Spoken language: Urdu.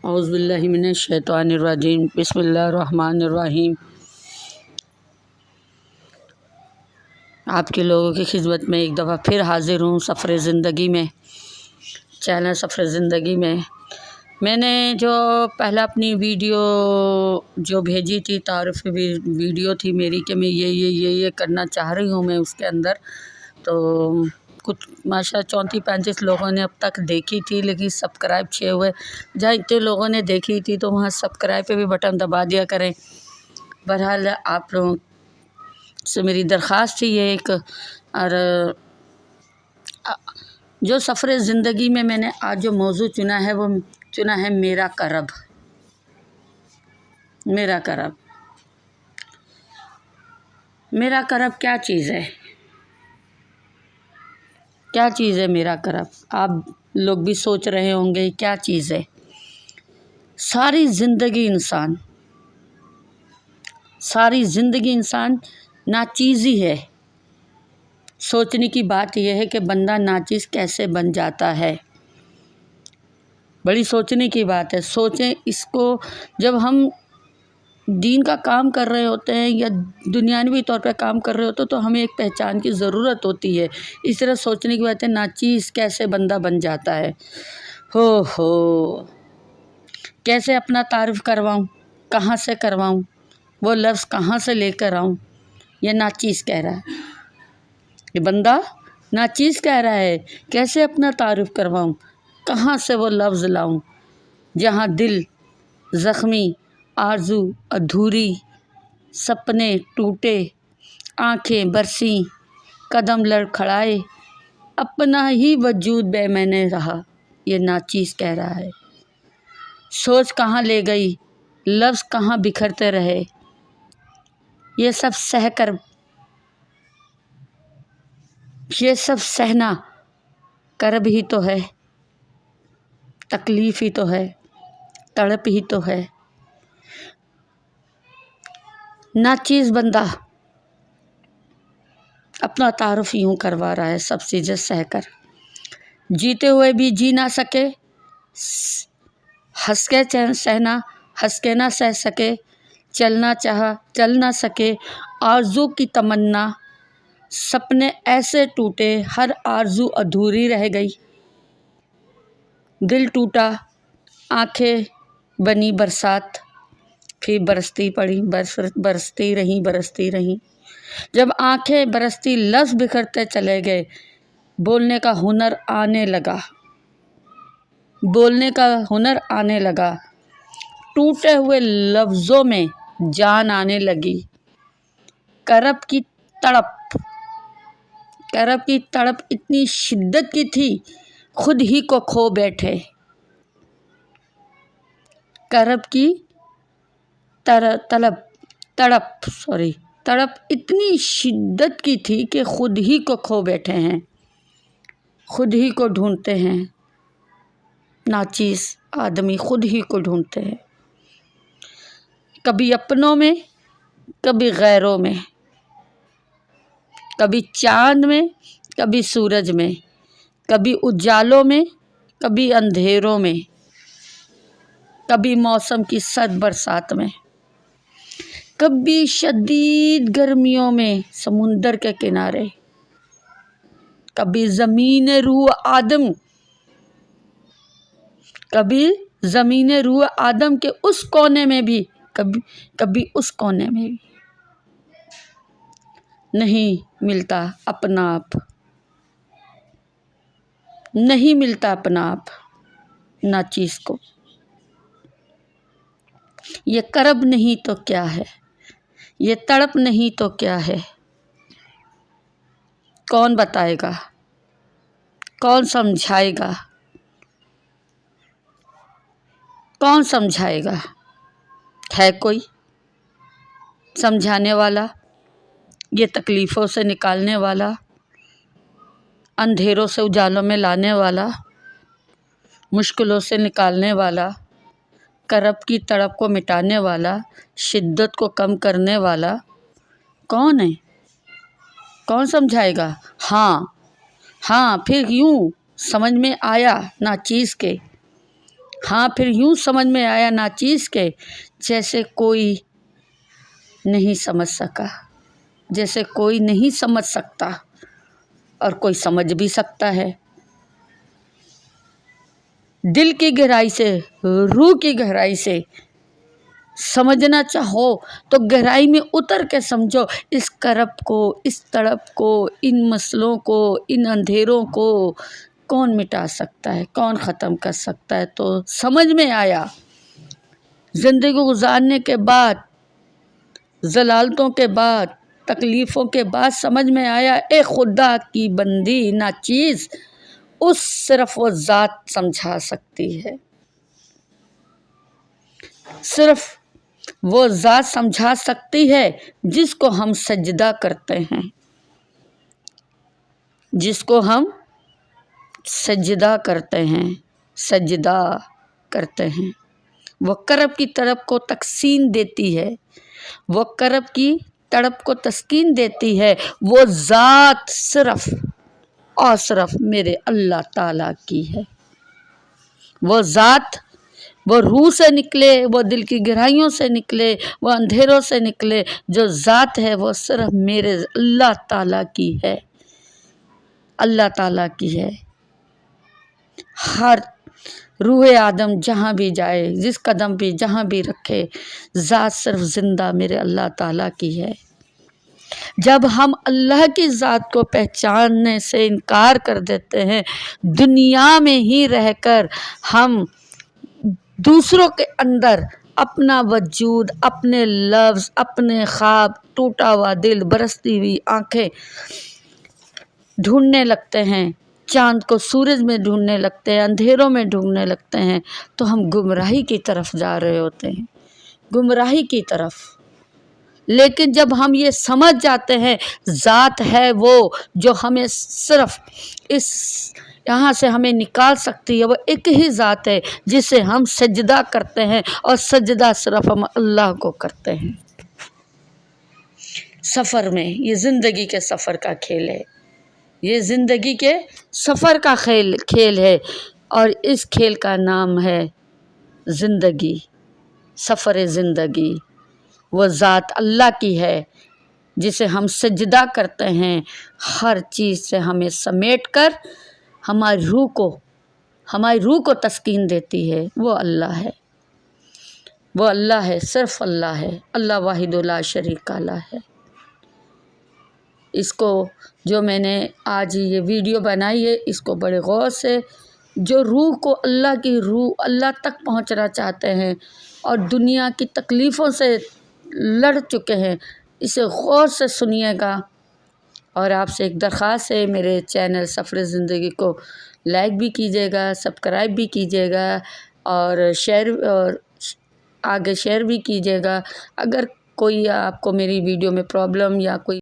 اعوذ باللہ من الشیطان الرجیم بسم اللہ الرحمن الرحیم۔ آپ کے لوگوں کی خدمت میں ایک دفعہ پھر حاضر ہوں سفر زندگی میں، چینل سفر زندگی میں۔ میں نے جو پہلا اپنی ویڈیو جو بھیجی تھی، تعارفی ویڈیو تھی میری کہ میں یہ کرنا چاہ رہی ہوں، میں اس کے اندر تو کچھ ماشاء 34-35 لوگوں نے اب تک دیکھی تھی، لیکن سبسکرائب 6 ہوئے۔ جہاں اتنے لوگوں نے دیکھی تھی تو وہاں سبسکرائب پہ بھی بٹن دبا دیا کریں۔ بہرحال آپ لوگوں سے میری درخواست تھی یہ ایک، اور جو سفر زندگی میں نے آج جو موضوع چنا ہے وہ چنا ہے میرا کرب۔ میرا کرب، میرا کرب کیا چیز ہے؟ کیا چیز ہے میرا کرب؟ آپ لوگ بھی سوچ رہے ہوں گے کیا چیز ہے۔ ساری زندگی انسان ناچیز ہی ہے۔ سوچنے کی بات یہ ہے کہ بندہ ناچیز کیسے بن جاتا ہے، بڑی سوچنے کی بات ہے۔ سوچیں اس کو، جب ہم دین کا کام کر رہے ہوتے ہیں یا دنیاوی طور پہ کام کر رہے ہوتے ہیں تو ہمیں ایک پہچان کی ضرورت ہوتی ہے۔ اس طرح سوچنے کی بات ہے ناچیز کیسے بندہ بن جاتا ہے۔ ہو کیسے اپنا تعارف کرواؤں، کہاں سے کرواؤں، وہ لفظ کہاں سے لے کر آؤں؟ یہ ناچیز کہہ رہا ہے، یہ بندہ ناچیز کہہ رہا ہے کیسے اپنا تعارف کرواؤں، کہاں سے وہ لفظ لاؤں جہاں دل زخمی، آرزو ادھوری، سپنے ٹوٹے، آنکھیں برسیں، قدم لڑکھڑائے، اپنا ہی وجود بے معنی رہا۔ یہ ناچیز کہہ رہا ہے۔ سوچ کہاں لے گئی، لفظ کہاں بکھرتے رہے، یہ سب سہنا کرب ہی تو ہے، تکلیف ہی تو ہے، تڑپ ہی تو ہے۔ ناچیز بندہ اپنا تعارف یوں کروا رہا ہے سب چیزیں سہ کر، جیتے ہوئے بھی جی نہ سکے، ہنس کے نہ سہ سکے، چلنا چاہا چل نہ سکے، آرزو کی تمنا، سپنے ایسے ٹوٹے، ہر آرزو ادھوری رہ گئی، دل ٹوٹا، آنکھیں بنی برسات، پھر برستی رہیں، جب آنکھیں برستی لفظ بکھرتے چلے گئے، بولنے کا ہنر آنے لگا، ٹوٹے ہوئے لفظوں میں جان آنے لگی، کرب کی تڑپ اتنی شدت کی تھی خود ہی کو کھو بیٹھے، کرب کی تڑپ اتنی شدت کی تھی کہ خود ہی کو کھو بیٹھے ہیں، خود ہی کو ڈھونڈتے ہیں۔ ناچیز آدمی خود ہی کو ڈھونڈتے ہیں، کبھی اپنوں میں، کبھی غیروں میں، کبھی چاند میں، کبھی سورج میں، کبھی اجالوں میں، کبھی اندھیروں میں، کبھی موسم کی سرد برسات میں، کبھی شدید گرمیوں میں سمندر کے کنارے، کبھی زمین روح آدم کے اس کونے میں بھی، کبھی اس کونے میں بھی۔ نہیں ملتا اپنا آپ ناچیز کو۔ یہ کرب نہیں تو کیا ہے، یہ تڑپ نہیں تو کیا ہے، کون بتائے گا، کون سمجھائے گا، ہے کوئی سمجھانے والا، یہ تکلیفوں سے نکالنے والا، اندھیروں سے اجالوں میں لانے والا، مشکلوں سے نکالنے والا، کرب کی تڑپ کو مٹانے والا، شدت کو کم کرنے والا کون ہے؟ کون سمجھائے گا؟ ہاں پھر یوں سمجھ میں آیا ناچیز کے ہاں پھر یوں سمجھ میں آیا ناچیز کے جیسے کوئی نہیں سمجھ سکا، جیسے کوئی نہیں سمجھ سکتا اور کوئی سمجھ بھی سکتا ہے۔ دل کی گہرائی سے، روح کی گہرائی سے سمجھنا چاہو تو گہرائی میں اتر کے سمجھو، اس کرب کو، اس تڑپ کو، ان مسئلوں کو، ان اندھیروں کو کون مٹا سکتا ہے، کون ختم کر سکتا ہے۔ تو سمجھ میں آیا زندگی گزارنے کے بعد، ضلالتوں کے بعد، تکلیفوں کے بعد سمجھ میں آیا اے خدا کی بندی ناچیز، اس صرف وہ ذات سمجھا سکتی ہے، صرف وہ ذات سمجھا سکتی ہے جس کو ہم سجدہ کرتے ہیں، جس کو ہم سجدہ کرتے ہیں، سجدہ کرتے ہیں۔ وہ کرب کی تڑپ کو تسکین دیتی ہے، وہ کرب کی تڑپ کو تسکین دیتی ہے، وہ ذات صرف اور صرف میرے اللہ تعالیٰ کی ہے۔ وہ ذات، وہ روح سے نکلے، وہ دل کی گہرائیوں سے نکلے، وہ اندھیروں سے نکلے، جو ذات ہے وہ صرف میرے اللہ تعالیٰ کی ہے، اللہ تعالیٰ کی ہے۔ ہر روح آدم جہاں بھی جائے، جس قدم بھی جہاں بھی رکھے، ذات صرف زندہ میرے اللہ تعالیٰ کی ہے۔ جب ہم اللہ کی ذات کو پہچاننے سے انکار کر دیتے ہیں، دنیا میں ہی رہ کر ہم دوسروں کے اندر اپنا وجود، اپنے لفظ، اپنے خواب، ٹوٹا ہوا دل، برستی ہوئی آنکھیں ڈھونڈنے لگتے ہیں، چاند کو سورج میں ڈھونڈنے لگتے ہیں، اندھیروں میں ڈھونڈنے لگتے ہیں، تو ہم گمراہی کی طرف جا رہے ہوتے ہیں، گمراہی کی طرف۔ لیکن جب ہم یہ سمجھ جاتے ہیں ذات ہے وہ جو ہمیں صرف اس یہاں سے ہمیں نکال سکتی ہے، وہ ایک ہی ذات ہے جسے ہم سجدہ کرتے ہیں، اور سجدہ صرف ہم اللہ کو کرتے ہیں۔ سفر میں، یہ زندگی کے سفر کا کھیل ہے، یہ زندگی کے سفر کا کھیل ہے، اور اس کھیل کا نام ہے زندگی، سفر زندگی۔ وہ ذات اللہ کی ہے جسے ہم سجدہ کرتے ہیں، ہر چیز سے ہمیں سمیٹ کر ہماری روح کو تسکین دیتی ہے، وہ اللہ ہے، وہ اللہ ہے، صرف اللہ ہے، اللہ واحد لا شریک له ہے۔ اس کو جو میں نے آج یہ ویڈیو بنائی ہے، اس کو بڑے غور سے، جو روح کو اللہ کی روح اللہ تک پہنچنا چاہتے ہیں اور دنیا کی تکلیفوں سے لڑ چکے ہیں، اسے غور سے سنیے گا۔ اور آپ سے ایک درخواست ہے، میرے چینل سفر زندگی کو لائک بھی کیجیے گا، سبسکرائب بھی کیجیے گا، اور آگے شیئر بھی کیجیے گا۔ اگر کوئی آپ کو میری ویڈیو میں پرابلم یا کوئی